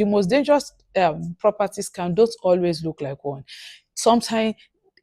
The most dangerous property scam don't always look like one. Sometimes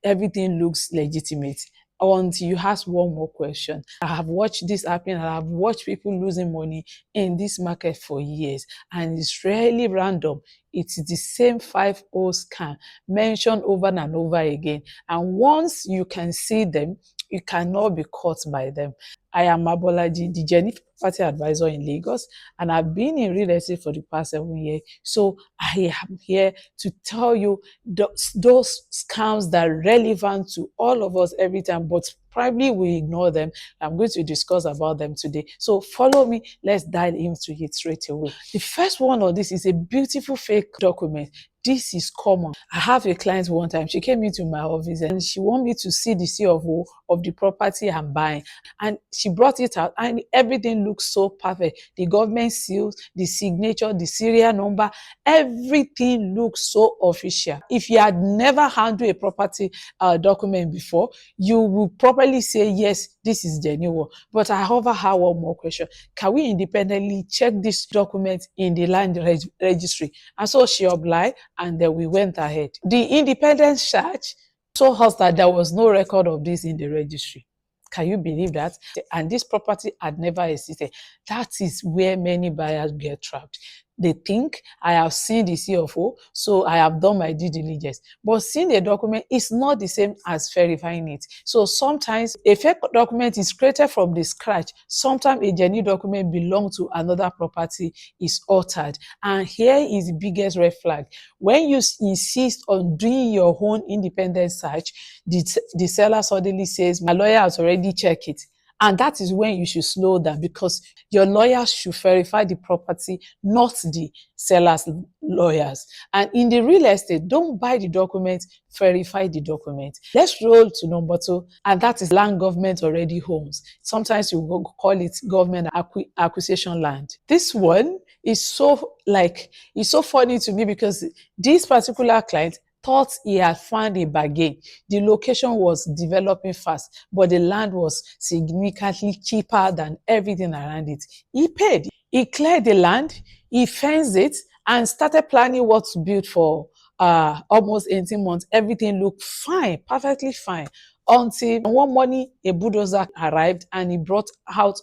everything looks legitimate until you ask one more question. I have watched this happen. I have watched people losing money in this market for years, and it's really random. It's the same 5-0 scam mentioned over and over again. And once you can see them, you cannot be caught by them. I am Abolaji, the Jenny Property Advisor in Lagos, and I've been in real estate for the past 7 years. So I am here to tell you those scams that are relevant to all of us every time, but probably we ignore them. I'm going to discuss about them today. So follow me. Let's dive into it straight away. The first one of this is a beautiful fake document. This is common. I have a client one time. She came into my office and she wanted me to see the CFO of the property I'm buying. And she brought it out and everything looks so perfect. The government seals, the signature, the serial number, everything looks so official. If you had never handled a property document before, you will probably say, yes, this is genuine. But I however have one more question. Can we independently check this document in the land registry? And so she obliged, and then we went ahead. The independent search told us that there was no record of this in the registry. Can you believe that? And this property had never existed. That is where many buyers get trapped. They think I have seen the CFO, so I have done my due diligence. But seeing the document is not the same as verifying it. So sometimes a fake document is created from the scratch. Sometimes a genuine document belongs to another property is altered. And here is the biggest red flag. When you insist on doing your own independent search, the seller suddenly says, my lawyer has already checked it. And that is when you should slow down, because your lawyers should verify the property, not the seller's lawyers. And in the real estate, don't buy the document, verify the document. Let's roll to number 2, and that is land government already owns. Sometimes you will call it government acquisition land. This one is so funny to me, because this particular client thought he had found a bargain. The location was developing fast, but the land was significantly cheaper than everything around it. He paid. He cleared the land, he fenced it, and started planning what to build for almost 18 months. Everything looked fine, perfectly fine. Until one morning, a bulldozer arrived and he brought out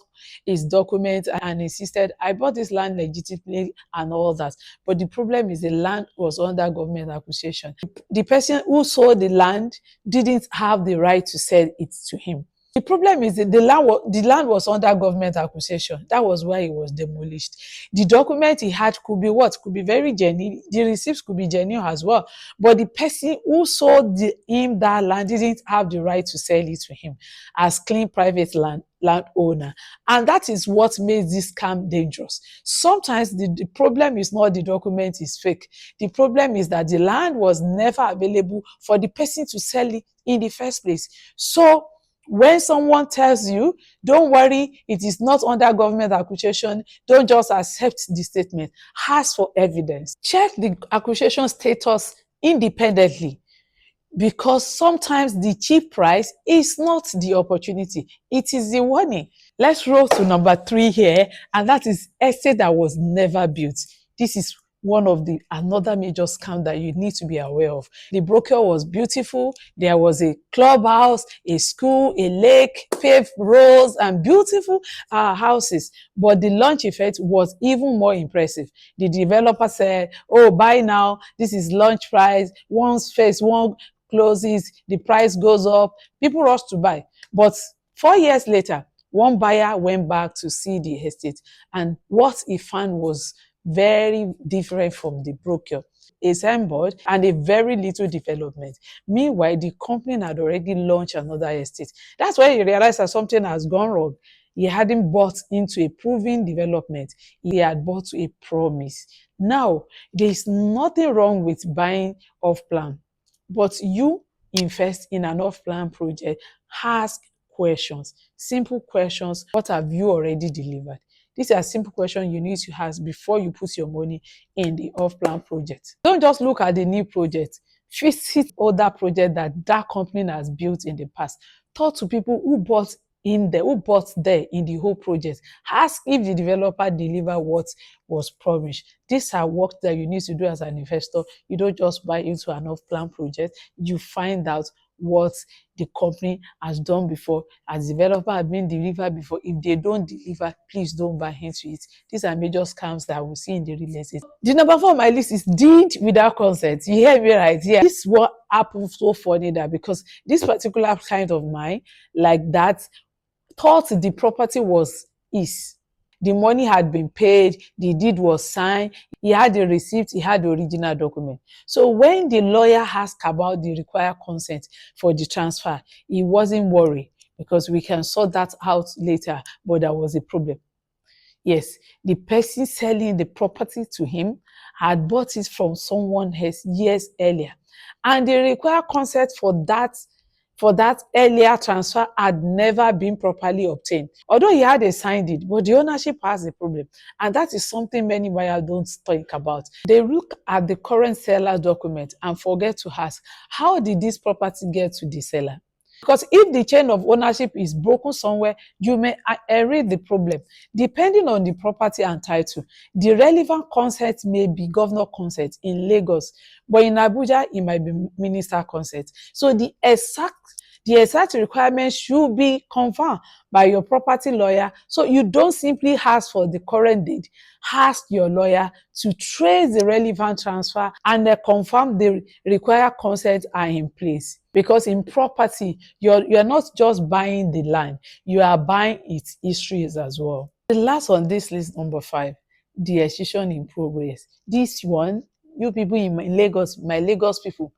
his documents and insisted, I bought this land legitimately and all that. But the problem is the land was under government acquisition. The person who sold the land didn't have the right to sell it to him. The problem is that the land was under government acquisition. That was why it was demolished. The document he had could be what? Could be very genuine. The receipts could be genuine as well. But the person who sold him that land didn't have the right to sell it to him as clean private landowner. And that is what makes this scam dangerous. Sometimes the problem is not the document is fake. The problem is that the land was never available for the person to sell it in the first place. So when someone tells you, don't worry, it is not under government acquisition, don't just accept the statement. Ask for evidence. Check the acquisition status independently, because sometimes the cheap price is not the opportunity, it is the warning. Let's roll to number 3 here, and that is estate that was never built. This is one of another major scam that you need to be aware of. The broker was beautiful. There was a clubhouse, a school, a lake, paved roads, and beautiful houses. But the launch effect was even more impressive. The developer said, oh, buy now. This is launch price. Once phase 1 closes, the price goes up. People rush to buy. But 4 years later, one buyer went back to see the estate, and what he found was very different from the broker. A signboard and a very little development. Meanwhile, the company had already launched another estate. That's why he realized that something has gone wrong. He hadn't bought into a proven development. He had bought a promise. Now, there is nothing wrong with buying off-plan, but you invest in an off-plan project. Ask questions, simple questions. What have you already delivered? These are simple questions you need to ask before you put your money in the off-plan project. Don't just look at the new project. Visit other projects that company has built in the past. Talk to people who bought in there, who bought there in the whole project. Ask if the developer delivered what was promised. These are work that you need to do as an investor. You don't just buy into an off-plan project. You find out what the company has done before, as developer has been delivered before. If they don't deliver, please don't buy into it. These are major scams that we see in the real estate. The number 4 on my list is deed without consent. You hear me right here. This is what happens so funny, that because this particular kind of mind like that thought the property was his. The money had been paid, the deed was signed, he had the receipt, he had the original document. So when the lawyer asked about the required consent for the transfer, he wasn't worried because we can sort that out later, but there was a problem. Yes, the person selling the property to him had bought it from someone else years earlier, and the required consent for that earlier transfer had never been properly obtained. Although he had a signed deed, but the ownership has a problem. And that is something many buyers don't think about. They look at the current seller document and forget to ask, how did this property get to the seller? Because if the chain of ownership is broken somewhere, you may inherit the problem. Depending on the property and title, the relevant consent may be governor consent in Lagos, but in Abuja, it might be minister consent. So the exact requirements should be confirmed by your property lawyer. So you don't simply ask for the current deed. Ask your lawyer to trace the relevant transfer and confirm the required consent are in place. Because in property, you're not just buying the land, you are buying its histories as well. The last on this list, number 5, the execution in progress. This one, you people in Lagos, my Lagos people,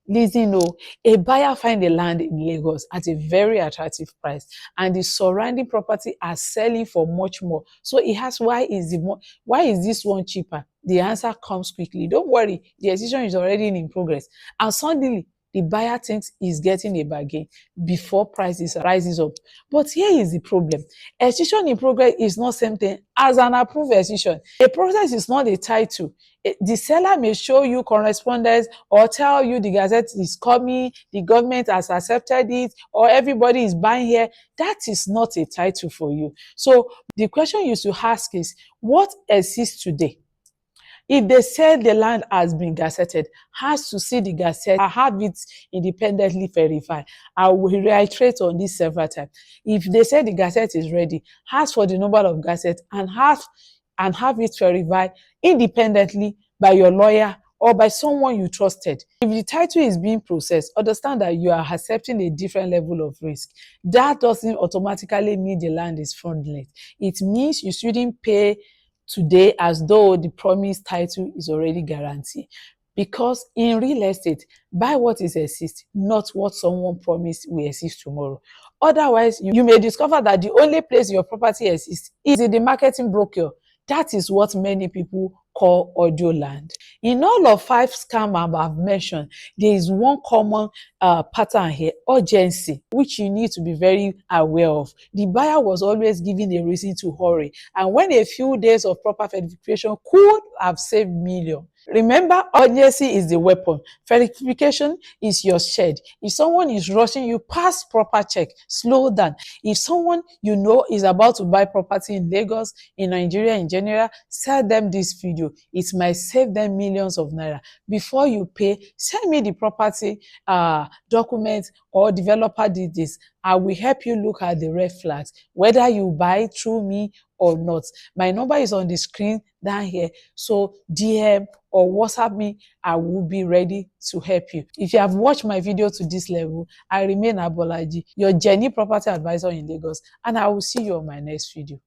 listen, a buyer find a land in Lagos at a very attractive price, and the surrounding property are selling for much more. So he asks, why is this one cheaper? The answer comes quickly. Don't worry, the execution is already in progress. And suddenly, the buyer thinks he's getting a bargain before prices rises up. But here is the problem. Execution in progress is not same thing as an approved execution. A process is not a title. The seller may show you correspondence or tell you the gazette is coming, the government has accepted it, or everybody is buying here. That is not a title for you. So the question you should ask is, what exists today? If they say the land has been gazetted, has to see the gazette, I have it independently verified. I will reiterate on this several times. If they say the gazette is ready, ask for the number of gazette and have it verified independently by your lawyer or by someone you trusted. If the title is being processed, understand that you are accepting a different level of risk. That doesn't automatically mean the land is fraudulent. It means you shouldn't pay today as though the promised title is already guaranteed. Because in real estate, buy what is exist, not what someone promised will exist tomorrow. Otherwise, you may discover that the only place your property exists is in the marketing broker. That is what many people call audio land. In all of 5 scams I've mentioned, there is one common pattern here: urgency, which you need to be very aware of. The buyer was always given a reason to hurry, and when a few days of proper verification could have saved millions. Remember, urgency is the weapon. Verification is your shield. If someone is rushing you, pass proper check. Slow down. If someone you know is about to buy property in Lagos, in Nigeria in general, sell them this video. It might save them millions of naira. Before you pay, send me the property documents or developer did this. I will help you look at the red flags, whether you buy through me or not. My number is on the screen down here. So DM or WhatsApp me. I will be ready to help you. If you have watched my video to this level, I remain Abolaji, your genuine property advisor in Lagos, and I will see you on my next video.